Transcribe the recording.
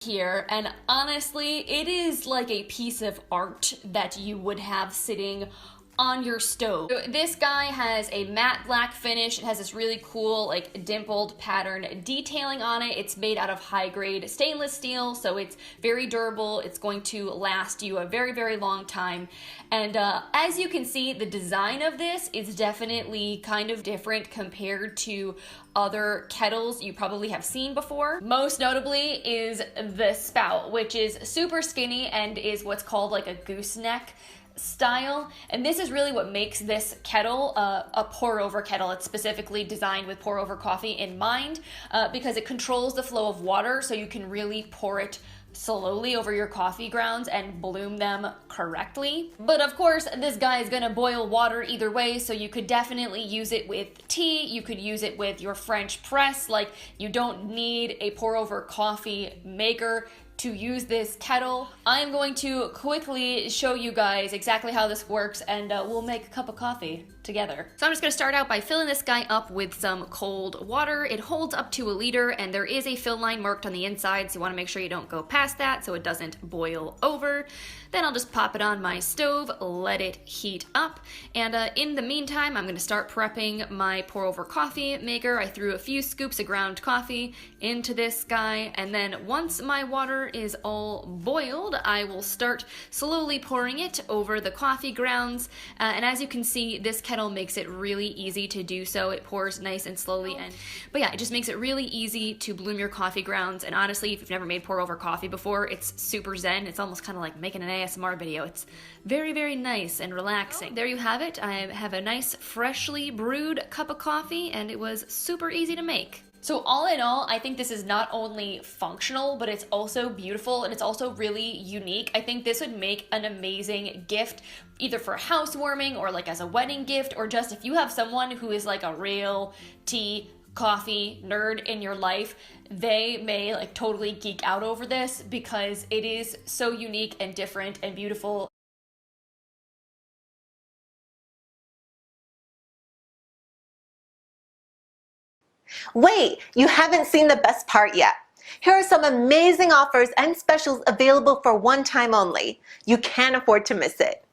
here, and honestly, it is like a piece of art that you would have sitting on your stove. So this guy has a matte black finish. It has this really cool like dimpled pattern detailing on it. It's made out of high grade stainless steel, so it's very durable. It's going to last you a very, very long time. And as you can see, the design of this is definitely kind of different compared to other kettles you probably have seen before. Most notably is the Spout, which is super skinny and is what's called like a gooseneck style, and this is really what makes this kettle a pour over kettle. It's specifically designed with pour over coffee in mind because it controls the flow of water, so you can really pour it slowly over your coffee grounds and bloom them correctly. But of course, this guy is gonna boil water either way, so you could definitely use it with tea, you could use it with your French press. Like, you don't need a pour over coffee maker to use this kettle. I'm going to quickly show you guys exactly how this works, and we'll make a cup of coffee together. So I'm just gonna start out by filling this guy up with some cold water. It holds up to 1 liter, and there is a fill line marked on the inside, so you wanna make sure you don't go past that so it doesn't boil over. Then I'll just pop it on my stove, let it heat up, and in the meantime, I'm gonna start prepping my pour over coffee maker. I threw a few scoops of ground coffee into this guy, and then once my water is all boiled, I will start slowly pouring it over the coffee grounds, and as you can see, this kettle makes it really easy to do so. It pours nice and slowly, but yeah, it just makes it really easy to bloom your coffee grounds. And honestly, if you've never made pour over coffee before, it's super zen. It's almost kind of like making an ASMR video. It's very, very nice and relaxing. There you have it. I have a nice freshly brewed cup of coffee, and it was super easy to make. So all in all, I think this is not only functional, but it's also beautiful, and it's also really unique. I think this would make an amazing gift, either for housewarming or like as a wedding gift, or just if you have someone who is like a real tea, coffee nerd in your life, they may like totally geek out over this because it is so unique and different and beautiful. Wait, you haven't seen the best part yet. Here are some amazing offers and specials available for one time only. You can't afford to miss it.